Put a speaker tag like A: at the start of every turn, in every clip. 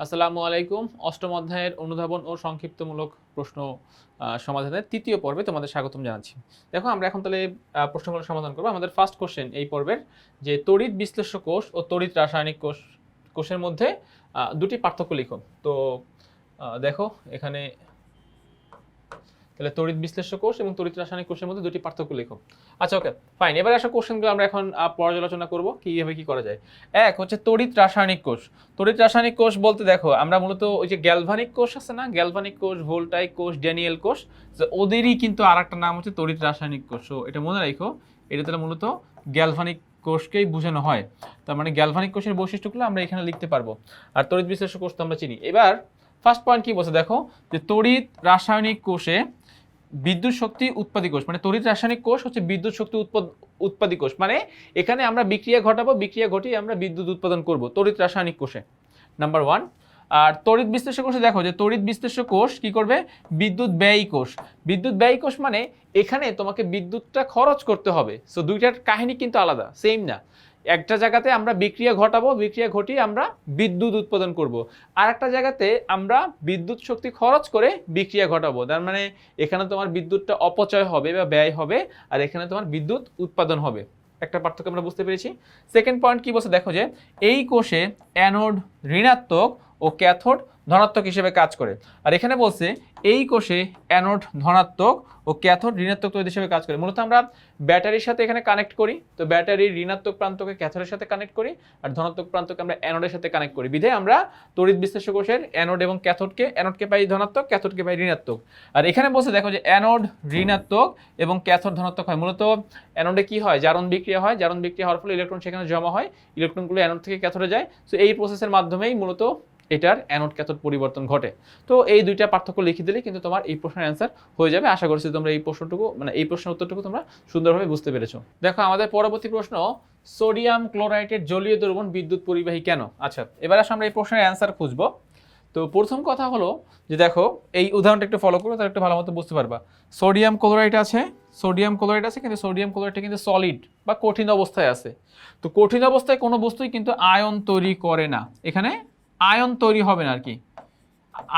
A: আসসালামু আলাইকুম। অষ্টম অধ্যায়ের অনুধাবন ও সংক্ষিপ্তমূলক প্রশ্ন সমাধানের তৃতীয় পর্বে তোমাদের স্বাগতম জানাচ্ছি। দেখো আমরা এখন তাহলে প্রশ্নগুলো সমাধান করব। আমাদের ফার্স্ট কোশ্চেন এই পর্বের যে তড়িৎ বিশ্লেষ্য কোষ ও তড়িৎ রাসায়নিক কোষের মধ্যে দুটি পার্থক্য লিখো। তো দেখো এখানে তাহলে তড়িৎ বিশ্লেষ্য কোষ এবং তড়িৎ রাসায়নিক কোষের মধ্যে দুটি পার্থক্য লেখো। আচ্ছা, ওকে ফাইন। এবার আসা কোশ্চেনগুলো আমরা এখন পর্যালোচনা করব কিভাবে কি করা যায়। এক হচ্ছে তড়িৎ রাসায়নিক কোষ। তড়িৎ রাসায়নিক কোষ বলতে দেখো আমরা মূলত ওই যে গ্যালভানিক কোষ আছে না, গ্যালভানিক কোষ, ভোল্টাইক কোষ, ড্যানিয়েল কোষ, ওদেরই কিন্তু আর একটা নাম হচ্ছে তড়িৎ রাসায়নিক কোষ। তো এটা মনে রাখো, এটা তাহলে মূলত গ্যালভানিক কোষকেই বোঝানো হয়। তার মানে গ্যালভানিক কোষের বৈশিষ্ট্যগুলো আমরা এখানে লিখতে পারবো। আর তড়িৎ বিশ্লেষ্য কোষ তো আমরা চিনি। এবার ফার্স্ট পয়েন্ট কি বলছে দেখো, যে তড়িৎ রাসায়নিক কোষে বিদ্যুৎ শক্তি উৎপাদী কোষ, মানে তড়িৎ রাসায়নিক কোষ হচ্ছে বিদ্যুৎ শক্তি উৎপাদী কোষ। মানে এখানে আমরা বিক্রিয়া ঘটাবো, বিক্রিয়া ঘটিয়ে আমরা বিদ্যুৎ উৎপাদন করব তড়িৎ রাসায়নিক কোষে, নাম্বার ওয়ান। আর তড়িৎ বিশ্লেষ্য কোষে দেখো যে তড়িৎ বিশ্লেষ্য কোষ কি করবে, বিদ্যুৎ ব্যয়ী কোষ। বিদ্যুৎ ব্যয়ী কোষ মানে এখানে তোমাকে বিদ্যুৎটা খরচ করতে হবে। সো দুইটার কাহিনী কিন্তু আলাদা, সেম না। একটা জায়গাতে আমরা বিক্রিয়া ঘটাবো, বিক্রিয়া ঘটিয়ে আমরা বিদ্যুৎ উৎপাদন করব। আর একটা জায়গাতে আমরা বিদ্যুৎ শক্তি খরচ করে বিক্রিয়া ঘটাবো। তার মানে এখানে তোমার বিদ্যুৎটা অপচয় হবে বা ব্যয় হবে, আর এখানে তোমার বিদ্যুৎ উৎপাদন হবে। একটা পার্থক্য আমরা বুঝতে পেরেছি। সেকেন্ড পয়েন্ট কি বলছে দেখো, যে এই কোষে অ্যানোড ঋণাত্মক ও ক্যাথোড ধনাত্মক হিসেবে কাজ করে। আর এখানে বলছে এই কোষে অ্যানোড ধনাত্মক ও ক্যাথোড ঋণাত্মক তড়িৎ হিসেবে কাজ করে। মূলত আমরা ব্যাটারির সাথে এখানে কানেক্ট করি, তো ব্যাটারির ঋণাত্মক প্রান্তকে ক্যাথোডের সাথে কানেক্ট করি, আর ধনাত্মক প্রান্তকে আমরা অ্যানোডের সাথে কানেক্ট করি। বিধায় আমরা তড়িৎ বিশ্লেষ্য কোষের অ্যানোড এবং অ্যানোডকে পাই ধনাত্মক, ক্যাথোডকে পাই ঋণাত্মক। আর এখানে বলছে দেখো যে অ্যানোড ঋণাত্মক এবং ক্যাথোড ধনাত্মক হয়। মূলত অ্যানোডে কি হয়, জারণ বিক্রিয়া হয়, জারণ বিক্রিয়া হওয়ার ফলে ইলেকট্রন সেখানে জমা হয়, ইলেকট্রনগুলো অ্যানোড থেকে ক্যাথোডে যায়। সো এই প্রসেসের মাধ্যমেই মূলত এটার অ্যানোড ক্যাথোড পরিবর্তন ঘটে। তো এই দুইটা পার্থক্য লিখে দিলে কিন্তু তোমার এই প্রশ্নের অ্যান্সার হয়ে যাবে। আশা করছি তোমরা এই প্রশ্নটুকু, মানে এই প্রশ্নের উত্তরটুকু তোমরা সুন্দরভাবে বুঝতে পেরেছো। দেখো আমাদের পরবর্তী প্রশ্ন, সোডিয়াম ক্লোরাইডের জলীয় দ্রবণ বিদ্যুৎ পরিবাহী কেন? আচ্ছা, এবার আসলে আমরা এই প্রশ্নের অ্যান্সার খুঁজবো। তো প্রথম কথা হলো যে দেখো এই উদাহরণটা একটু ফলো করো, তাহলে একটু ভালো মতো বুঝতে পারবা। সোডিয়াম ক্লোরাইড আছে, কিন্তু সোডিয়াম ক্লোরাইডটা কিন্তু সলিড বা কঠিন অবস্থায় আছে। তো কঠিন অবস্থায় কোনো বস্তুই কিন্তু আয়ন তৈরি করে না। এখানে আয়ন তৈরি হবে না, আর কি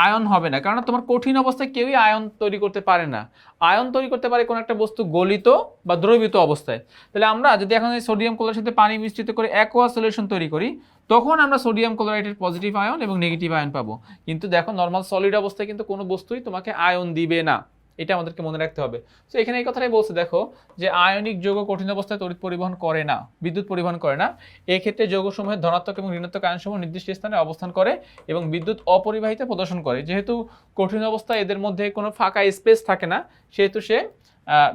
A: আয়ন হবে না, কারণ তোমার কঠিন অবস্থায় কেউই আয়ন তৈরি করতে পারে না। আয়ন তৈরি করতে পারে কোনো একটা বস্তু গলিত বা দ্রবীভূত অবস্থায়। তাহলে আমরা যদি এখন এই সোডিয়াম ক্লোরাইডের সাথে পানি মিশ্রিত করে অ্যাকোয়া সলিউশন তৈরি করি, তখন আমরা সোডিয়াম ক্লোরাইডের পজিটিভ আয়ন এবং নেগেটিভ আয়ন পাবো। কিন্তু দেখো নর্মাল সলিড অবস্থায় কিন্তু কোনো বস্তুই তোমাকে আয়ন দিবে না, এটা আমাদেরকে মনে রাখতে হবে। তো এখানে এই কথাটাই বলছে দেখো, যে আয়নিক যৌগ কঠিন অবস্থায় তড়িৎ পরিবহন করে না, বিদ্যুৎ পরিবহন করে না। এই ক্ষেত্রে যৌগসমূহের ধনাত্মক এবং ঋণাত্মক আয়নসমূহ নির্দিষ্ট স্থানে অবস্থান করে এবং বিদ্যুৎ অপরিবাহিতা প্রদর্শন করে। যেহেতু কঠিন অবস্থায় এদের মধ্যে কোনো ফাঁকা স্পেস থাকে না, সেহেতু সে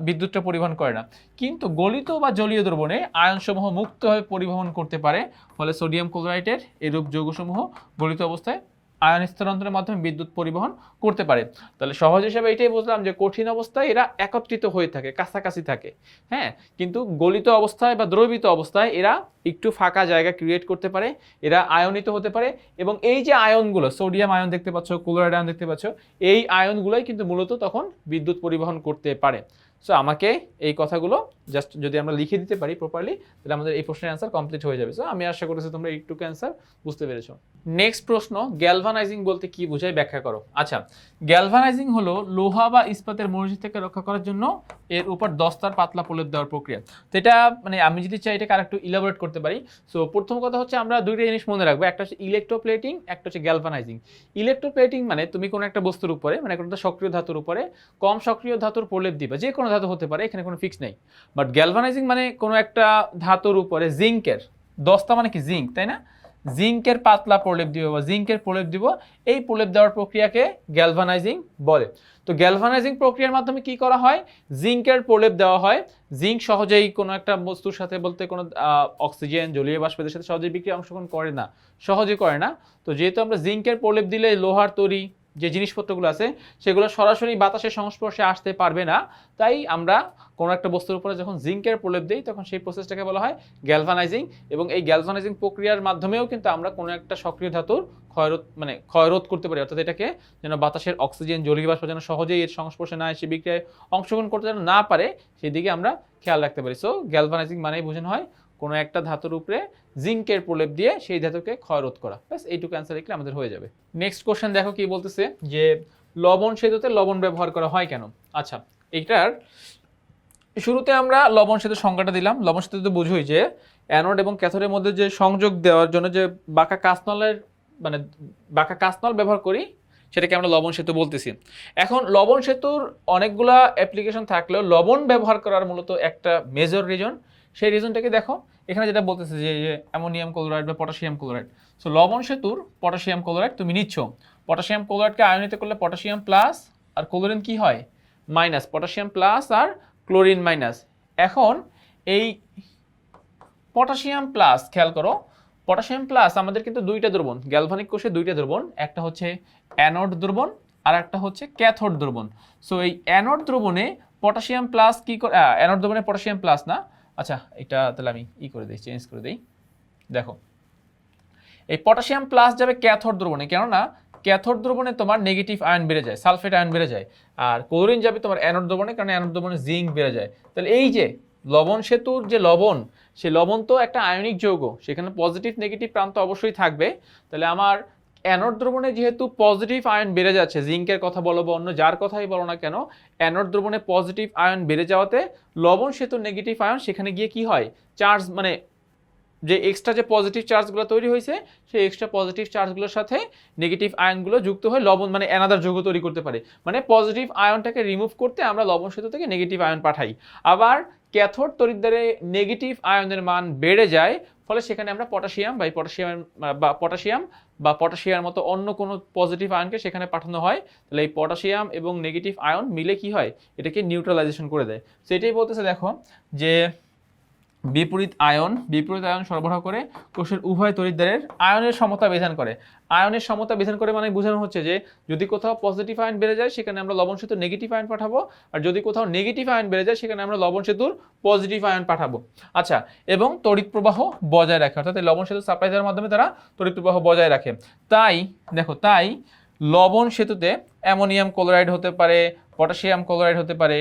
A: বিদ্যুৎটা পরিবহন করে না। কিন্তু গলিত বা জলীয় দ্রবণে আয়নসমূহ মুক্তভাবে পরিবহন করতে পারে, ফলে সোডিয়াম ক্লোরাইডের এরূপ যৌগসমূহ গলিত অবস্থায় আয়ন স্থানান্তরের মাধ্যমে বিদ্যুৎ পরিবহন করতে পারে। তাহলে সহজ হিসেবে এটাই বুঝলাম যে কঠিন অবস্থায় এরা একত্রিত হয়ে থাকে, কাছাকাছি থাকে, হ্যাঁ। কিন্তু গলিত অবস্থায় বা দ্রবীভূত অবস্থায় এরা একটু ফাঁকা জায়গা ক্রিয়েট করতে পারে, এরা আয়নিত হতে পারে। এবং এই যে আয়নগুলো, সোডিয়াম আয়ন দেখতে পাচ্ছ, ক্লোরাইড আয়ন দেখতে পাচ্ছ, এই আয়নগুলোই কিন্তু মূলত তখন বিদ্যুৎ পরিবহন করতে পারে। সো আমাকে এই কথাগুলো জাস্ট যদি আমরা লিখে দিতে পারি প্রপারলি, তাহলে আমাদের এই প্রশ্নের অ্যান্সার কমপ্লিট হয়ে যাবে। সো আমি আশা করছি তোমরা এইটুকু অ্যান্সার বুঝতে পেরেছো। নেক্সট প্রশ্ন, গ্যালভানাইজিং বলতে কি বোঝায় ব্যাখ্যা করো। আচ্ছা, গ্যালভানাইজিং হলো লোহা বা ইস্পাতের মরুচি থেকে রক্ষা করার জন্য এর উপর দস্তার পাতলা প্রলেপ দেওয়ার প্রক্রিয়া। তো এটা মানে আমি যদি চাই এটাকে আরেকটু ইলাবোরেট করতে পারি। সো প্রথম কথা হচ্ছে আমরা দুইটা জিনিস মনে রাখবো, একটা হচ্ছে ইলেকট্রোপ্লেটিং, একটা হচ্ছে গ্যালভানাইজিং। ইলেকট্রোপ্লেটিং মানে তুমি কোনো একটা বস্তুর উপরে, মানে কোনো একটা সক্রিয় ধাতুর উপরে কম সক্রিয় ধাতুর প্রলেপ দিবা, যে কোনো ধাতু হতে পারে, এখানে কোনো ফিক্স নেই। বাট গ্যালভানাইজিং মানে কোনো একটা ধাতুর উপরে জিঙ্কের, দস্তা মানে কি জিঙ্ক, তাই না, জিঙ্কের পাতলা প্রলেপ দিব বা জিঙ্কের প্রলেপ দিব। এই প্রলেপ দেওয়ার প্রক্রিয়াকে গ্যালভানাইজিং বলে। তো গ্যালভানাইজিং প্রক্রিয়ার মাধ্যমে কি করা হয়, জিঙ্কের প্রলেপ দেওয়া হয়। জিঙ্ক সহজেই কোনো একটা বস্তুর সাথে, বলতে কোনো অক্সিজেন, জলীয় বাষ্পের সাথে সহজেই বিক্রিয়া অংশগ্রহণ করে না, সহজে করে না। তো যেহেতু আমরা জিঙ্কের প্রলেপ দিলে লোহার তৈরি যে জিনিসপত্রগুলো আছে সেগুলো সরাসরি বাতাসের সংস্পর্শে আসতে পারবে না, তাই আমরা কোনো একটা বস্তুর উপরে যখন জিঙ্কের প্রলেপ দিই তখন সেই প্রসেসটাকে বলা হয় গ্যালভানাইজিং। এবং এই গ্যালভানাইজিং প্রক্রিয়ার মাধ্যমেও কিন্তু আমরা কোনো একটা সক্রিয় ধাতুর ক্ষয়রোধ করতে পারি, অর্থাৎ এটাকে যেন বাতাসের অক্সিজেন, জলীয় বাষ্প যেন সহজেই এর সংস্পর্শে না এসে বিক্রিয়ায় অংশগ্রহণ করতে যেন না পারে, সেদিকে আমরা খেয়াল রাখতে পারি। সো গ্যালভানাইজিং মানেই বোঝানো হয় কোনো একটা ধাতুর উপরে জিঙ্কের প্রলেপ দিয়ে সেই ধাতুকে ক্ষয় রোধ করা। ব্যাস এইটুকু অ্যান্সার লিখলে আমাদের হয়ে যাবে। নেক্সট কোশ্চেন দেখো কি বলতেছে যে লবণ সেতুতে লবণ ব্যবহার করা হয় কেন। আচ্ছা, এইটার শুরুতে আমরা লবণ সেতু সংজ্ঞাটা দিলাম। লবণ সেতুতে বুঝোই যে অ্যানোড এবং ক্যাথোডের মধ্যে যে সংযোগ দেওয়ার জন্য যে বাঁকা কাঁচনলের মানে বাঁকা কাঁচনল ব্যবহার করি সেটাকে আমরা লবণ সেতু বলতেছি। এখন লবণ সেতুর অনেকগুলা অ্যাপ্লিকেশন থাকলেও লবণ ব্যবহার করার মূলত একটা মেজর রিজন, সেই রিজনটাকে দেখো এখানে যেটা বলতেছে যে অ্যামোনিয়াম ক্লোরাইড বা পটাশিয়াম ক্লোরাইড। সো লবণ সেতুর পটাশিয়াম ক্লোরাইড তুমি নিচ্ছ, পটাশিয়াম ক্লোরাইডকে আয়নিত করলে পটাশিয়াম প্লাস আর ক্লোরিন কি হয় মাইনাস, পটাশিয়াম প্লাস আর ক্লোরিন মাইনাস। এখন এই পটাশিয়াম প্লাস খেয়াল করো, পটাশিয়াম প্লাস আমাদের কিন্তু দুইটা দ্রবণ, গ্যালভানিক কোষে দুইটা দ্রবণ, একটা হচ্ছে অ্যানোড দ্রবণ আর একটা হচ্ছে ক্যাথোড দ্রবণ। সো এই অ্যানোড দ্রবণে পটাশিয়াম প্লাস কি করে, অ্যানোড দ্রবণে পটাশিয়াম প্লাস না, আচ্ছা এটা তাহলে আমি করে দিই, চেঞ্জ করে দিই। দেখো এই পটাশিয়াম প্লাস যাবে ক্যাথোড দ্রবণে, কেননা ক্যাথোড দ্রবণে তোমার নেগেটিভ আয়ন বেড়ে যায়, সালফেট আয়ন বেড়ে যায়, আর ক্লোরিন যাবে তোমার অ্যানোড দ্রবণে, কারণ অ্যানোড দ্রবণে জিঙ্ক বেড়ে যায়। তাহলে এই যে লবণ সেতুর যে লবণ, সেই লবণ তো একটা আয়নিক যৌগ, সেখানে পজিটিভ নেগেটিভ প্রান্ত অবশ্যই থাকবে। তাহলে আমার অ্যানোড দ্রবণে যেহেতু পজিটিভ আয়ন বেড়ে যাচ্ছে, জিঙ্কের কথা বলো বা অন্য যার কথাই বলো না কেন, অ্যানোড দ্রবণে পজিটিভ আয়ন বেড়ে যাওয়াতে লবণ সেতুর নেগেটিভ আয়ন সেখানে গিয়ে কি হয়, চার্জ মানে যে এক্সট্রা যে পজিটিভ চার্জগুলো তৈরি হয়েছে সেই এক্সট্রা পজিটিভ চার্জগুলোর সাথে নেগেটিভ আয়নগুলো যুক্ত হয়ে লবণ মানে অ্যানাদার যৌগ তৈরি করতে পারে। মানে পজিটিভ আয়নটাকে রিমুভ করতে আমরা লবণ সেতু থেকে নেগেটিভ আয়ন পাঠাই। আবার ক্যাথোড তড়িৎদ্বারে নেগেটিভ আয়নের মান বেড়ে যায়, ফলে সেখানে আমরা পটাশিয়াম বা পটাশিয়ামের মতো অন্য কোনো পজিটিভ আয়নকে সেখানে পাঠানো হয়। তাহলে এই পটাশিয়াম এবং নেগেটিভ আয়ন মিলে কি হয়, এটাকে নিউট্রালাইজেশন করে দেয়। সেটাই বলতেছে দেখো যে বিপরীত আয়ন সরবরাহ করে কোষের উভয় তড়িৎদ্বারের আয়নের সমতা বিধান করে। আয়নের সমতা বিধান করে মানে বোঝানো হচ্ছে যে যদি কোথাও পজিটিভ আয়ন বেড়ে যায় সেখানে আমরা লবণ সেতুর নেগেটিভ আয়ন পাঠাবো, আর যদি কোথাও নেগেটিভ আয়ন বেড়ে যায় সেখানে আমরা লবণ সেতুর পজিটিভ আয়ন পাঠাবো। আচ্ছা, এবং তড়িৎ প্রবাহ বজায় রাখে, অর্থাৎ লবণ সেতু সাপ্লাই দেওয়ার মাধ্যমে তারা তড়িৎ প্রবাহ বজায় রাখে। তাই দেখো, তাই লবণ সেতুতে অ্যামোনিয়াম ক্লোরাইড হতে পারে, পটাশিয়াম ক্লোরাইড হতে পারে,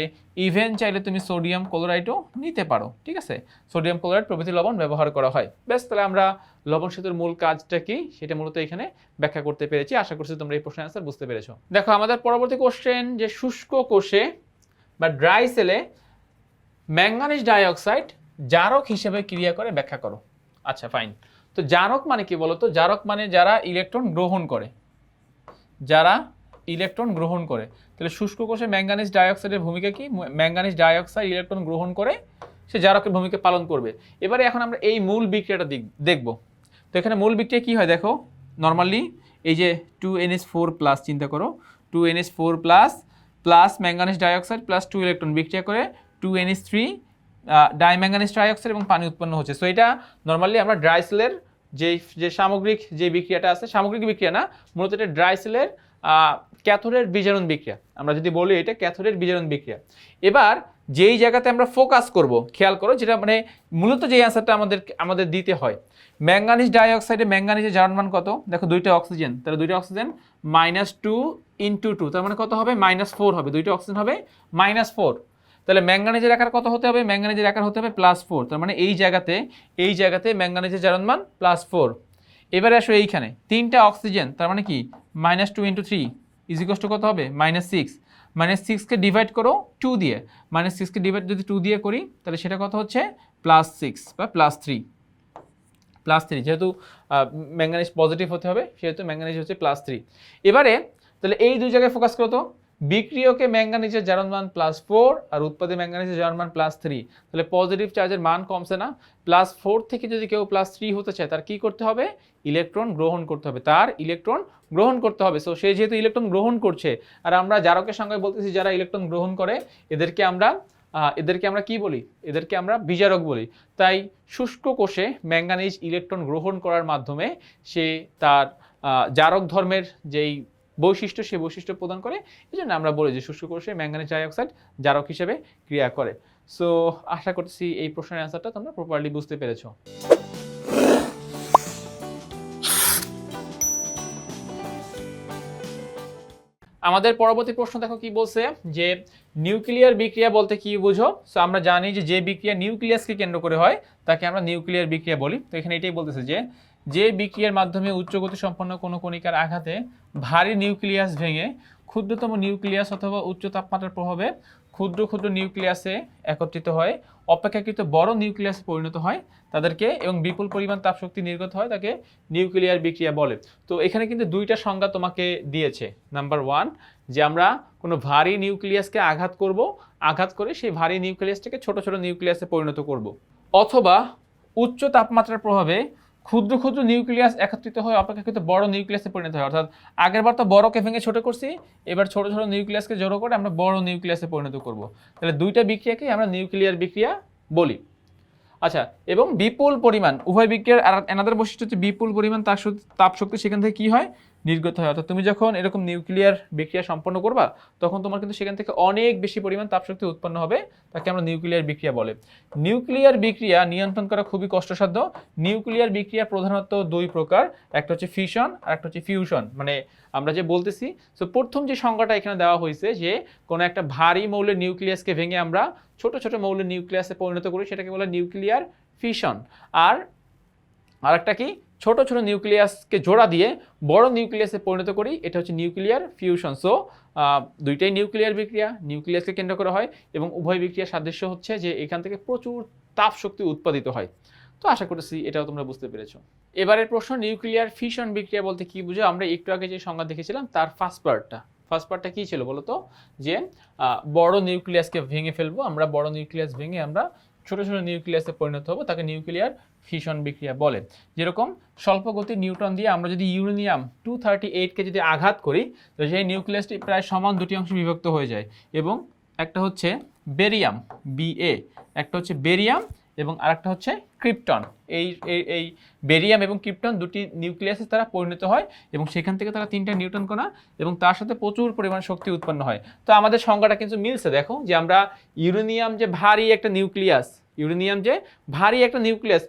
A: ইভেন চাইলে তুমি সোডিয়াম ক্লোরাইডও নিতে পারো। ঠিক আছে, সোডিয়াম ক্লোরাইড প্রভৃতি লবণ ব্যবহার করা হয়। বেশ, তাহলে আমরা লবণ সেতুর মূল কাজটা কি সেটা মূলত এখানে ব্যাখ্যা করতে পেরেছি। আশা করছি তোমরা এই প্রশ্নের অ্যান্সার বুঝতে পেরেছো। দেখো আমাদের পরবর্তী কোশ্চেন, যে শুষ্ক কোষে বা ড্রাই সেলে ম্যাঙ্গানিজ ডাইঅক্সাইড জারক হিসেবে ক্রিয়া করে ব্যাখ্যা করো। আচ্ছা ফাইন, তো জারক মানে কি বলতো? জারক মানে যারা ইলেকট্রন গ্রহণ করে, যারা ইলেকট্রন গ্রহণ করে। তাহলে শুষ্ক কোষে ম্যাঙ্গানিজ ডাইঅক্সাইডের ভূমিকা কি? ম্যাঙ্গানিজ ডাইঅক্সাইড ইলেকট্রন গ্রহণ করে সে জারকের ভূমিকা পালন করবে। এবারে এখন আমরা এই মূল বিক্রিয়াটা দেখব। তো এখানে মূল বিক্রিয়া কি হয় দেখো, নর্মালি এই যে 2NH4+ চিন্তা করো, 2NH4+ plus manganese dioxide plus 2 electron বিক্রিয়া করে 2NH3 ডাইম্যাঙ্গানিজ ডাইঅক্সাইড এবং পানি উৎপন্ন হচ্ছে। সো এটা নর্মালি আমরা ড্রাই সেলের যে সামগ্রিক যে বিক্রিয়াটা আছে, সামগ্রিক বিক্রিয়া না, মূলত এটা ড্রাই সেলের ক্যাথোডের বিজারণ বিক্রিয়া। আমরা যদি বলি এটা ক্যাথোডের বিজারণ বিক্রিয়া। এবার যেই জায়গাতে আমরা ফোকাস করব, খেয়াল করো, যেটা মানে মূলত যে অ্যান্সারটা আমাদের দিতে হয়, ম্যাঙ্গানিজ ডাইঅক্সাইডে ম্যাঙ্গানিজের জারণ মান কত? দেখো দুইটা অক্সিজেন, তাহলে দুইটা অক্সিজেন -2 × 2, তার মানে কত হবে? -4 হবে। দুইটা অক্সিজেন হবে -4। তাহলে ম্যাঙ্গানিজের আকার কত হতে হবে? ম্যাঙ্গানিজের আকার হতে হবে +4। তার মানে এই জায়গাতে ম্যাঙ্গানিজের জারণ মান +4। এবারে আসো এইখানে তিনটা অক্সিজেন, তার মানে কি -2 × 3 = কত হবে? -6। -6কে ডিভাইড করো 2 দিয়ে, -6কে ডিভাইড যদি 2 দিয়ে করি তাহলে সেটা কত হচ্ছে? +6 বা +3। যেহেতু ম্যাঙ্গানিজ পজিটিভ হতে হবে সেহেতু ম্যাঙ্গানিজ হচ্ছে +3। এবারে তাহলে এই দুই জায়গায় ফোকাস করো তো, বিক্রিয়কে ম্যাঙ্গানিজের জারণ মান +4 আর উৎপাদে ম্যাঙ্গানিজের জারণ মান +3। তাহলে পজিটিভ চার্জের মান কমছে না? +4 থেকে যদি কেউ +3 হতে চায় তার কি করতে হবে? ইলেকট্রন গ্রহণ করতে হবে, তার ইলেকট্রন গ্রহণ করতে হবে। সো সে যেহেতু ইলেকট্রন গ্রহণ করছে, আর আমরা জারকের সংজ্ঞায় বলতেছি যারা ইলেকট্রন গ্রহণ করে এদেরকে আমরা কি বলি? এদেরকে আমরা বিজারক বলি। তাই শুষ্ক কোষে ম্যাঙ্গানিজ ইলেকট্রন গ্রহণ করার মাধ্যমে সে তার জারক ধর্মের যেই বৈশিষ্ট্য, সেই বৈশিষ্ট্য প্রদান করে। এই জন্য আমরা বলি যে শুষ্ক কোষে ম্যাঙ্গানিজ ডাইঅক্সাইড জারক হিসেবে ক্রিয়া করে। সো আশা করছি এই প্রশ্নের অ্যান্সারটা তোমরা প্রপারলি বুঝতে পেরেছো। আমাদের পরবর্তী প্রশ্ন দেখো কি বলছে যে নিউক্লিয়ার বিক্রিয়া বলতে কি বুঝো। সো আমরা জানি যে বিক্রিয়া নিউক্লিয়াসকে কেন্দ্র করে হয় তাকে আমরা নিউক্লিয়ার বিক্রিয়া বলি। তো এখানে এটাই বলতেছে যে বিক্রিয়ার মাধ্যমে উচ্চ গতি সম্পন্ন কোনো কণিকার আঘাতে ভারী নিউক্লিয়াস ভেঙে ক্ষুদ্রতম নিউক্লিয়াস অথবা উচ্চ তাপমাত্রার প্রভাবে ক্ষুদ্র ক্ষুদ্র নিউক্লিয়াসে একত্রিত হয়, অপেক্ষাকৃত বড় নিউক্লিয়াসে পরিণত হয় তাদেরকে, এবং বিপুল পরিমাণ তাপশক্তি নির্গত হয় তাকে নিউক্লিয়ার বিক্রিয়া বলে। তো এখানে কিন্তু দুইটা সংজ্ঞা তোমাকে দিয়েছে। নাম্বার 1 যে আমরা কোনো ভারী নিউক্লিয়াসকে আঘাত করে সেই ভারী নিউক্লিয়াসটাকে ছোট ছোট নিউক্লিয়াসে পরিণত করব, অথবা উচ্চ তাপমাত্রার প্রভাবে ক্ষুদ্র ক্ষুদ্র নিউক্লিয়াস একত্রিত হয়ে অপেক্ষাকৃত বড় নিউক্লিয়াসে পরিণত হয়। অর্থাৎ আগেরবার তো বড়কে ভেঙে ছোট করছি, এবার ছোট ছোট নিউক্লিয়াসকে জড়ো করে আমরা বড় নিউক্লিয়াসে পরিণত করব। তাহলে দুইটা বিক্রিয়াকেই আমরা নিউক্লিয়ার বিক্রিয়া বলি। আচ্ছা, এবং বিপুল পরিমাণ, উভয় বিক্রিয়ার এনাদের বৈশিষ্ট্য হচ্ছে বিপুল পরিমাণ তাপশক্তি সেখান থেকে কি হয়, নির্গত হয়। অর্থাৎ তুমি যখন এরকম নিউক্লিয়ার বিক্রিয়া সম্পন্ন করবা তখন তোমার কিন্তু সেখান থেকে অনেক বেশি পরিমাণ তাপশক্তি উৎপন্ন হবে, তাকে আমরা নিউক্লিয়ার বিক্রিয়া বলে। নিউক্লিয়ার বিক্রিয়া নিয়ন্ত্রণ করা খুবই কষ্টসাধ্য। নিউক্লিয়ার বিক্রিয়া প্রধানত দুই প্রকার, একটা হচ্ছে ফিশন আর একটা হচ্ছে ফিউশন। মানে আমরা যে বলতেছি, তো প্রথম যে সংজ্ঞাটা এখানে দেওয়া হয়েছে যে কোনো একটা ভারী মৌলের নিউক্লিয়াসকে ভেঙে আমরা ছোট ছোট মৌলের নিউক্লিয়াসে পরিণত করি, সেটাকে বলে নিউক্লিয়ার ফিশন। আর আরেকটা কি, ছোট ছোট নিউক্লিয়াসকে জোড়া দিয়ে বড় নিউক্লিয়াসে পরিণত করি, এটা হচ্ছে নিউক্লিয়ার ফিউশন। সো দুইটাই নিউক্লিয়ার বিক্রিয়া, নিউক্লিয়াসকে কেন্দ্র করা হয়, এবং উভয় বিক্রিয়ার সাদৃশ্য হচ্ছে যে এখান থেকে প্রচুর তাপ শক্তি উৎপাদিত হয়। তো আশা করছি এটাও তোমরা বুঝতে পেরেছো। এবারের প্রশ্ন, নিউক্লিয়ার ফিশন বিক্রিয়া বলতে কি বুঝো। আমরা একটু আগে যে সংজ্ঞা দেখেছিলাম তার ফার্স্ট পার্টটা কি ছিল বলো তো, যে বড় নিউক্লিয়াসকে ভেঙে ফেলবো আমরা, বড় নিউক্লিয়াস ভেঙে আমরা ছোট ছোট নিউক্লিয়াসে পরিণত হবো, তাকে নিউক্লিয়ার ফিশন বিক্রিয়া বলে। যেরকম স্বল্প গতির নিউট্রন দিয়ে আমরা যদি ইউরেনিয়াম 238কে যদি আঘাত করি, তো সেই নিউক্লিয়াসটি প্রায় সমান দুটি অংশে বিভক্ত হয়ে যায়, এবং একটা হচ্ছে বেরিয়াম BA, একটা হচ্ছে বেরিয়াম, এবং আরেকটা হচ্ছে ক্রিপ্টন। এই বেরিয়াম এবং ক্রিপ্টন দুটি নিউক্লিয়াসে তারা পরিণত হয়, এবং সেখান থেকে তারা 3টা নিউট্রন কণা, এবং তার সাথে প্রচুর পরিমাণ শক্তি উৎপন্ন হয়। তো আমাদের সংজ্ঞাটা কিন্তু মিলছে, দেখো যে আমরা ইউরেনিয়াম যে ভারী একটা নিউক্লিয়াস,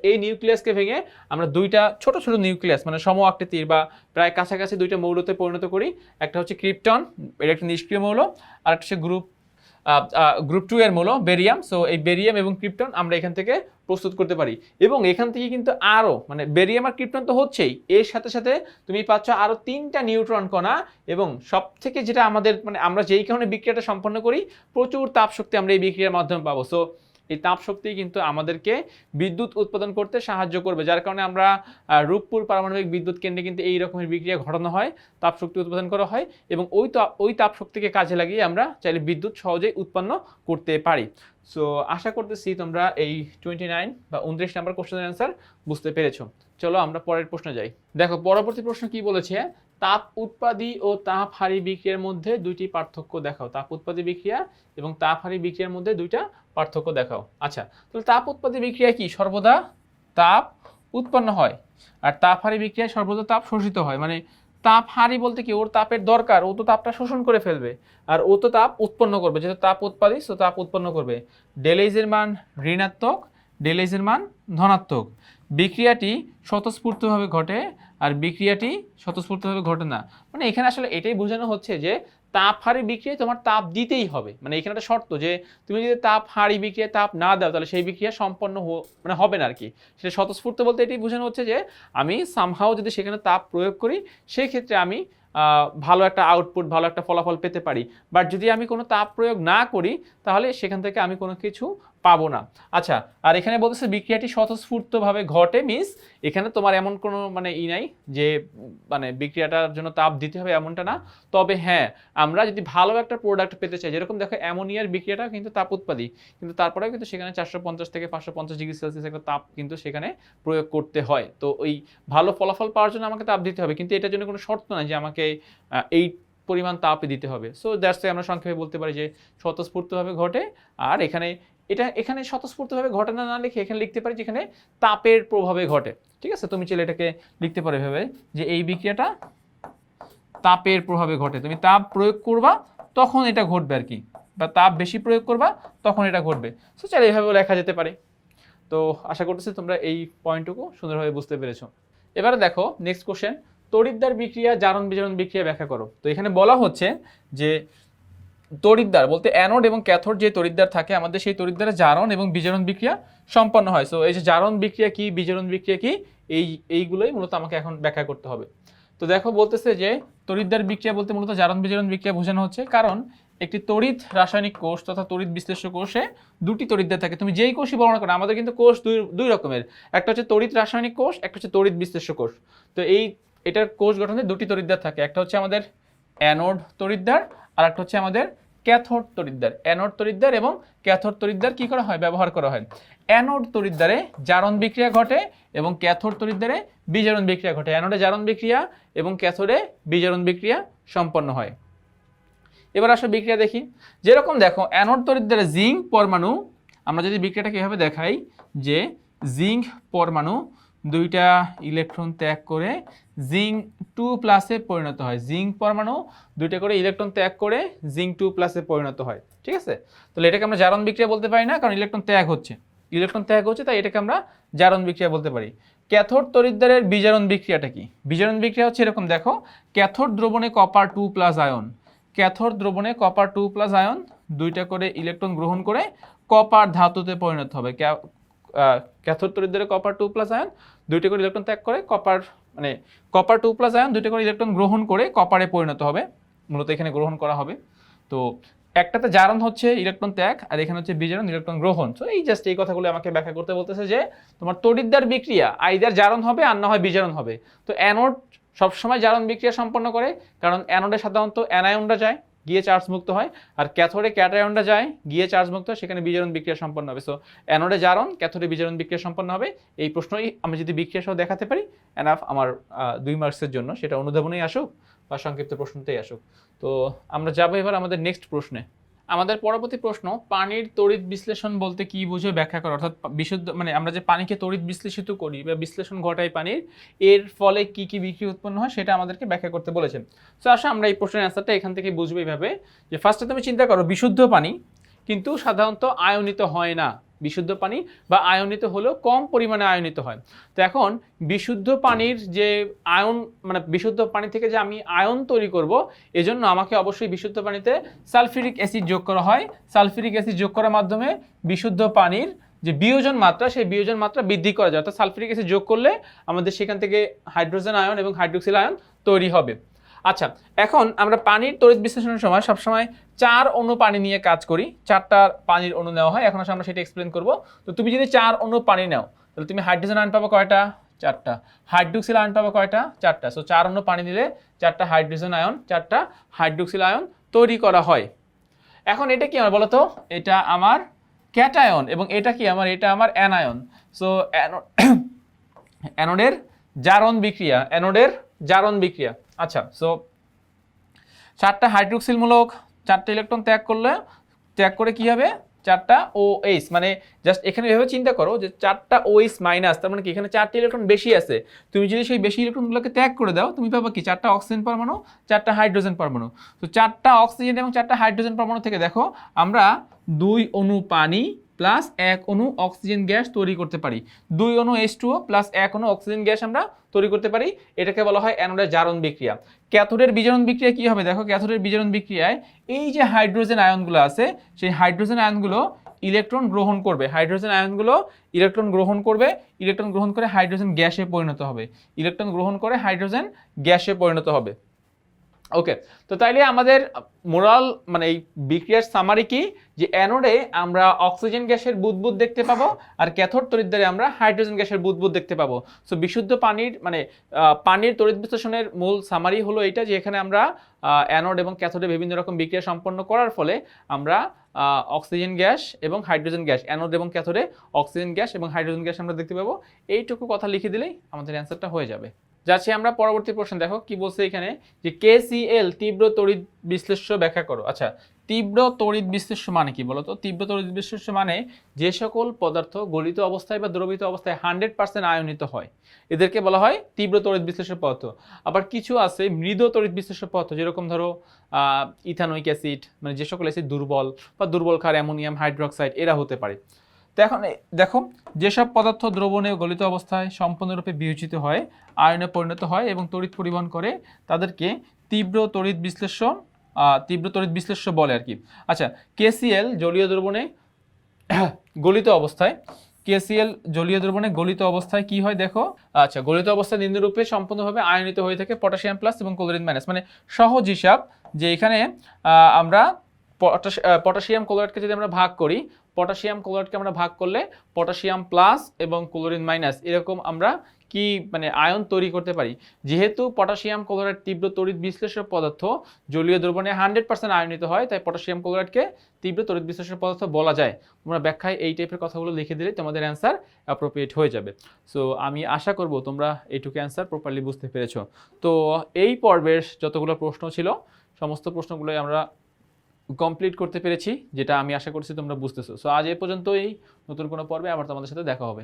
A: এই নিউক্লিয়াসকে ভেঙে আমরা দুইটা ছোট ছোট নিউক্লিয়াস মানে সম আকৃতির বা প্রায় কাছাকাছি দুইটা মৌলতে পরিণত করি। একটা হচ্ছে ক্রিপ্টন, এটা একটা নিষ্ক্রিয় মৌল, আর একটা হচ্ছে গ্রুপ 2 এর মৌল বেরিয়াম। সো এই বেরিয়াম এবং ক্রিপ্টন আমরা এখান থেকে প্রস্তুত করতে পারি, এবং এখান থেকে কিন্তু আরও মানে বেরিয়াম আর ক্রিপ্টন তো হচ্ছেই, এর সাথে সাথে তুমি পাচ্ছ আরও 3টা নিউট্রন কণা, এবং সব থেকে যেটা আমাদের মানে আমরা যেই কারণে বিক্রিয়াটা সম্পন্ন করি, প্রচুর তাপ শক্তি আমরা এই বিক্রিয়ার মাধ্যমে পাবো। সো এই তাপ শক্তি কিন্তু আমাদেরকে বিদ্যুৎ উৎপাদন করতে সাহায্য করবে, যার কারণে আমরা রূপপুর পারমাণবিক বিদ্যুৎ কেন্দ্রে কিন্তু এই রকমের বিক্রিয়া ঘটানো হয়, তাপ শক্তি উৎপাদন করা হয়, এবং ওই তাপ শক্তিকে কাজে লাগিয়ে আমরা চাইলে বিদ্যুৎ সহজেই উৎপন্ন করতে পারি। সো আশা করতেছি তোমরা এই 29 বা 29 নাম্বার কোশ্চেনের অ্যান্সার বুঝতে পেরেছো। চলো আমরা পরের প্রশ্নে যাই। দেখো পরবর্তী প্রশ্ন কি বলেছে, তাপ উৎপাদী ও তাপহারী বিক্রিয়ার মধ্যে দুইটি পার্থক্য দেখাও। তাপ উৎপাদী বিক্রিয়া এবং তাপহারী বিক্রিয়ার মধ্যে দুইটা পার্থক্য দেখাও। আচ্ছা, তাহলে তাপ উৎপাদী বিক্রিয়া কি, সর্বদা তাপ উৎপন্ন হয়, আর তাপহারী বিক্রিয়ায় সর্বদা তাপ শোষিত হয়। মানে তাপহারী বলতে কি, ওর তাপের দরকার, ও তো তাপটা শোষণ করে ফেলবে, আর ও তো তাপ উৎপন্ন করবে, যেহেতু তাপ উৎপাদী তো তাপ উৎপন্ন করবে। ΔH এর মান ঋণাত্মক, ΔH এর মান ধনাত্মক। বিক্রিয়াটি স্বতঃস্ফূর্তভাবে ঘটে, আর বিক্রিয়াটি স্বতঃস্ফূর্তভাবে ঘটে না। মানে এখানে আসলে এটাই বোঝানো হচ্ছে যে তাপহারী বিক্রিয়ায় তোমার তাপ দিতেই হবে। মানে এখানে একটা শর্ত যে তুমি যদি তাপহারী বিক্রিয়ায় তাপ না দাও তাহলে সেই বিক্রিয়া সম্পন্ন মানে হবে না আর কি। সেটা স্বতঃস্ফূর্ত বলতে এটাই বোঝানো হচ্ছে যে আমি সামহাও যদি সেখানে তাপ প্রয়োগ করি সেই ক্ষেত্রে আমি ভালো একটা আউটপুট, ভালো একটা ফলাফল পেতে পারি। বাট যদি আমি কোনো তাপ প্রয়োগ না করি তাহলে সেখান থেকে আমি কোনো কিছু পাবো না। আচ্ছা, আর এখানে বলতেছে বিক্রিয়াটি স্বতঃস্ফূর্তভাবে ঘটে, মিন্স এখানে তোমার এমন কোনো মানে নাই যে মানে বিক্রিয়াটার জন্য তাপ দিতে হবে এমনটা না। তবে হ্যাঁ, আমরা যদি ভালো একটা প্রোডাক্ট পেতে চাই, যেরকম দেখো অ্যামোনিয়ার বিক্রিয়াটা কিন্তু তাপ উৎপাদী, কিন্তু তারপরেও কিন্তু সেখানে 450 থেকে 550 ডিগ্রি সেলসিয়াস একটা তাপ কিন্তু সেখানে প্রয়োগ করতে হয়। তো ওই ভালো ফলাফল পাওয়ার জন্য আমাকে তাপ দিতে হবে, কিন্তু এটার জন্য কোনো শর্ত নাই যে আমাকে এই পরিমাণ তাপই দিতে হবে। সো দ্যাটস ওয়াই আমরা সংক্ষেপে বলতে পারি যে স্বতঃস্ফূর্তভাবে ঘটে। আর এখানে স্বতঃস্ফূর্তভাবে ঘটে না লিখে এখানে লিখতে পারি যেখানে তাপের প্রভাবে ঘটে। ঠিক আছে, তুমি চাইলে এটাকে লিখতে পারো এভাবে যে এই বিক্রিয়াটা তাপের প্রভাবে ঘটে। তুমি তাপ প্রয়োগ করবা তখন এটা ঘটবে আর কি, বা তাপ বেশি প্রয়োগ করবা তখন এটা ঘটবে। সো চাইলে এভাবেও লেখা যেতে পারে। তো আশা করতেছি তোমরা এই পয়েন্টটুকু সুন্দরভাবে বুঝতে পেরেছো। এবারে দেখো নেক্সট কোশ্চেন, তড়িৎদ্বার বিক্রিয়া জারণ বিজারণ বিক্রিয়া ব্যাখ্যা করো। তো এখানে বলা হচ্ছে যে তড়িৎদ্বার বলতে অ্যানোড এবং ক্যাথোড যে তড়িৎদ্বার থাকে আমাদের, সেই তড়িৎদ্বারে জারণ এবং বিজারণ বিক্রিয়া সম্পন্ন হয়। সো এই যে জারণ বিক্রিয়া কি, বিজারণ বিক্রিয়া কি, এইগুলোই মূলত আমাকে এখন ব্যাখ্যা করতে হবে। তো দেখো বলতেছে যে তড়িৎদ্বার বিক্রিয়া বলতে মূলত জারণ বিজারণ বিক্রিয়া বোঝানো হচ্ছে, কারণ একটি তড়িৎ রাসায়নিক কোষ তথা তড়িৎ বিশ্লেষ্য কোষে দুটি তড়িৎদ্বার থাকে। তুমি যেই কোষই বর্ণনা করো, আমাদের কিন্তু কোষ দুই রকমের, একটা হচ্ছে তড়িৎ রাসায়নিক কোষ, একটা হচ্ছে তড়িৎ বিশ্লেষ্য কোষ। তো এটার কোষ গঠনে দুটি তড়িৎদ্বার থাকে, একটা হচ্ছে আমাদের অ্যানোড তড়িৎদ্বার আর একটা হচ্ছে আমাদের ক্যাথোড তড়িৎদ্বার। অ্যানোড তড়িৎদ্বার এবং ক্যাথোড তড়িৎদ্বার কি করা হয়, ব্যবহার করা হয়। অ্যানোড তড়িৎদ্বারে জারণ বিক্রিয়া ঘটে এবং ক্যাথোড তড়িৎদ্বারে বিজারণ বিক্রিয়া ঘটে। অ্যানোডে জারণ বিক্রিয়া এবং ক্যাথোডে বিজারণ বিক্রিয়া সম্পন্ন হয়। এবার আসলে বিক্রিয়া দেখি। যেরকম দেখো অ্যানোড তড়িৎদ্বারে জিঙ্ক পরমাণু, আমরা যদি বিক্রিয়াটা কিভাবে দেখাই যে জিঙ্ক পরমাণু দুইটা ইলেকট্রন ত্যাগ করে জিঙ্ক 2+ পরিণত হয়। জিঙ্ক পরমাণু দুইটা করে ইলেকট্রন ত্যাগ করে জিঙ্ক 2+ পরিণত হয়। ঠিক আছে, তাহলে এটাকে আমরা জারণ বিক্রিয়া বলতে পারি না, কারণ ইলেকট্রন ত্যাগ হচ্ছে, তাই এটাকে আমরা জারণ বিক্রিয়া বলতে পারি। ক্যাথোড তড়িৎদ্বারের বিজারণ বিক্রিয়াটা কি? বিজারণ বিক্রিয়া হচ্ছে এরকম দেখো, ক্যাথোড দ্রবণে কপার 2+ আয়ন, ক্যাথোড দ্রবণে কপার 2+ আয়ন দুইটা করে ইলেকট্রন গ্রহণ করে কপার ধাতুতে পরিণত হবে। ক্যাথোড তড়িৎদ্বারে কপার 2+ আয়ন দুইটা করে ইলেকট্রন ত্যাগ করে কপার 2+ আয়ন দুইটা করে ইলেকট্রন গ্রহণ করে কপারে পরিণত হবে, মূলত এখানে গ্রহণ করা হবে। তো একটাতে জারণ হচ্ছে ইলেকট্রন ত্যাগ, আর এখানে হচ্ছে বিজারণ ইলেকট্রন গ্রহণ। তো এই কথাগুলো আমাকে ব্যাখ্যা করতে বলতেছে যে তোমার তড়িৎদ্বার বিক্রিয়া আইদার জারণ হবে আর না হয় বিজারণ হবে। তো অ্যানোড সবসময় জারণ বিক্রিয়া সম্পন্ন করে, কারণ অ্যানোডে সাধারণত অ্যানায়নরা যায়, গিয়ে চার্জ মুক্ত হয়, আর ক্যাথোডে ক্যাটায়নরা যায়, গিয়ে চার্জ মুক্ত হয়, সেখানে বিজারণ বিক্রিয়া সম্পন্ন হবে। সো অ্যানোডে জারণ, ক্যাথোডে বিজারণ বিক্রিয়া সম্পন্ন হবে। এই প্রশ্নই আমি যদি বিক্রিয়া সহ দেখাতে পারি, এনাফ আমার 2 মার্কসের জন্য, সেটা অনুধাবনেই আসুক বা সংক্ষিপ্ত প্রশ্নতেই আসুক। তো আমরা যাবো এবার আমাদের নেক্সট প্রশ্নে। আমাদের পরবর্তী প্রশ্ন, পানির তড়িৎ বিশ্লেষণ বলতে কি বুঝে ব্যাখ্যা করা, অর্থাৎ বিশুদ্ধ আমরা যে পানিকে তড়িৎ বিশ্লেষিত করি বা বিশ্লেষণ ঘটাই পানির, এর ফলে কি কি বিক্রিয়া উৎপন্ন হয় সেটা আমাদেরকে ব্যাখ্যা করতে বলেছেন। তো আসলে আমরা এই প্রশ্নের অ্যান্সারটা এখান থেকে বুঝবো এইভাবে যে ফার্স্টে তুমি চিন্তা করো, বিশুদ্ধ পানি কিন্তু সাধারণত আয়নিত হয় না। বিশুদ্ধ পানি বা আয়নিত হলেও কম পরিমাণে আয়নিত হয়। তো এখন বিশুদ্ধ পানির যে আয়ন বিশুদ্ধ পানি থেকে যে আমি আয়ন তৈরি করব, এজন্য আমাকে অবশ্যই বিশুদ্ধ পানিতে সালফিউরিক অ্যাসিড যোগ করা হয়। সালফিউরিক অ্যাসিড যোগ করার মাধ্যমে বিশুদ্ধ পানির যে বিয়োজন মাত্রা, সেই বিয়োজন মাত্রা বৃদ্ধি করা যায়। অর্থাৎ সালফিউরিক অ্যাসিড যোগ করলে আমাদের সেখান থেকে হাইড্রোজেন আয়ন এবং হাইড্রোক্সিল আয়ন তৈরি হবে। আচ্ছা, এখন আমরা পানির তড়িৎ বিশ্লেষণের সময় সবসময় 4 অণু পানি নিয়ে কাজ করি। 4টা পানির অণু নেওয়া হয়। এখন আমরা সেটা এক্সপ্লেন করব। তো তুমি যদি 4 অণু পানি নাও, তাহলে তুমি হাইড্রোজেন আয়ন পাবে কয়টা? 4টা। হাইড্রোক্সিল আয়ন পাবে কয়টা? 4টা। সো 4 অণু পানি নিলে 4টা হাইড্রোজেন আয়ন, 4টা হাইড্রোক্সিল আয়ন তৈরি করা হয়। এখন এটা কি আমার বলো তো? এটা আমার ক্যাটায়ন এবং এটা কি আমার? এটা আমার অ্যানায়ন। সো অ্যানোডের জারণ বিক্রিয়া। আচ্ছা, সো 4টা হাইড্রোক্সিল মূলক 4টা ইলেকট্রন ত্যাগ করে কি হবে? 4টা OH, জাস্ট এখানে এভাবে চিন্তা করো যে 4টা OH মাইনাস, তার মানে কি এখানে 4টা ইলেকট্রন বেশি আছে। তুমি যদি সেই বেশি ইলেকট্রনগুলোকে ত্যাগ করে দাও, তুমি পাবে কি? 4টা অক্সিজেন পরমাণু, 4টা হাইড্রোজেন পরমাণু। তো 4টা অক্সিজেন এবং 4টা হাইড্রোজেন পরমাণু থেকে দেখো আমরা 2 অণু পানি প্লাস 1 অণু অক্সিজেন গ্যাস তৈরি করতে পারি। 2 অণু H2O প্লাস 1 অণু অক্সিজেন গ্যাস আমরা তৈরি করতে পারি। এটাকে বলা হয় অ্যানোডের জারণ বিক্রিয়া। ক্যাথোডের বিজারণ বিক্রিয়া কি হবে? দেখো ক্যাথোডের বিজারণ বিক্রিয়ায় এই যে হাইড্রোজেন আয়নগুলো আছে, সেই হাইড্রোজেন আয়নগুলো ইলেকট্রন গ্রহণ করবে। ইলেকট্রন গ্রহণ করে হাইড্রোজেন গ্যাসে পরিণত হবে। ওকে, তো তাইলে আমাদের মোরাল এই বিক্রিয়ার সামারি কি, যে অ্যানোডে আমরা অক্সিজেন গ্যাসের বুদবুদ দেখতে পাবো, আর ক্যাথোড তড়িৎদ্বারে আমরা হাইড্রোজেন গ্যাসের বুদবুদ দেখতে পাবো। সো বিশুদ্ধ পানির পানির তড়িৎ বিশ্লেষণের মূল সামারি হলো এটা, যে এখানে আমরা অ্যানোড এবং ক্যাথোডে বিভিন্ন রকম বিক্রিয়া সম্পন্ন করার ফলে আমরা অক্সিজেন গ্যাস এবং হাইড্রোজেন গ্যাস, অ্যানোড এবং ক্যাথোডে অক্সিজেন গ্যাস এবং হাইড্রোজেন গ্যাস আমরা দেখতে পাবো। এইটুকু কথা লিখে দিলেই আমাদের অ্যান্সারটা হয়ে যাবে। যাচ্ছি আমরা পরবর্তী প্রশ্ন। দেখো কি বলছে এখানে, যে KCl তীব্র তড়িৎ বিশ্লেষ্য ব্যাখ্যা করো। আচ্ছা, তীব্র তড়িৎ বিশ্লেষ্য মানে কি বলতো? তীব্র তড়িৎ বিশ্লেষ্য মানে যে সকল পদার্থ গলিত অবস্থায় বা দ্রবীত অবস্থায় 100% আয়নিত হয়, এদেরকে বলা হয় তীব্র তড়িৎ বিশ্লেষ্য পদার্থ। আবার কিছু আছে মৃদু তড়িৎ বিশ্লেষ্য পদার্থ, যেরকম ধরো ইথানোয়িক অ্যাসিড, যে সকল অ্যাসিড দুর্বল ক্ষার, অ্যামোনিয়াম হাইড্রোক্সাইড, এরা হতে পারে। তো এখন দেখো, যেসব পদার্থ দ্রবণে গলিত অবস্থায় সম্পূর্ণরূপে বিয়োজিত হয়, আয়নে পরিণত হয় এবং তড়িৎ পরিবহন করে, তাদেরকে তীব্র তড়িৎ বিশ্লেষ্য বলে আর কি। আচ্ছা, KCl জলীয় দ্রবণে গলিত অবস্থায়, KCl জলীয় দ্রবণে গলিত অবস্থায় কি হয় দেখো। আচ্ছা, গলিত অবস্থায় নিম্নরূপে সম্পূর্ণভাবে আয়নিত হয়ে থাকে পটাশিয়াম প্লাস এবং ক্লোরিন মাইনাস। মানে সহজ হিসাব যে এখানে আমরা পটাশিয়াম ক্লোরাইডকে যদি আমরা ভাগ করি, পটাশিয়াম ক্লোরাইডকে আমরা ভাগ করলে পটাশিয়াম প্লাস এবং ক্লোরিন মাইনাস এরকম আমরা কি মানে আয়ন তৈরি করতে পারি। যেহেতু পটাশিয়াম ক্লোরাইড তীব্র তড়িৎ বিশ্লেষ্য পদার্থ, জলীয় দ্রবণে 100% আয়নিত হয়, তাই পটাশিয়াম ক্লোরাইডকে তীব্র তড়িৎ বিশ্লেষ্য পদার্থ বলা যায়। তোমরা ব্যাখ্যায় এই টাইপের কথাগুলো লিখে দিলে তোমাদের অ্যান্সার অ্যাপ্রোপ্রিয়েট হয়ে যাবে। সো আমি আশা করব তোমরা এইটুকু অ্যান্সার প্রপারলি বুঝতে পেরেছো। তো এই পর্বের যতগুলো প্রশ্ন ছিল সমস্ত প্রশ্নগুলোই আমরা কমপ্লিট করতে পেরেছি, যেটা আমি আশা করছি তোমরা বুঝতেছো। সো আজ এ পর্যন্তই, নতুন কোনো পর্বে আবার তোমাদের সাথে দেখা হবে।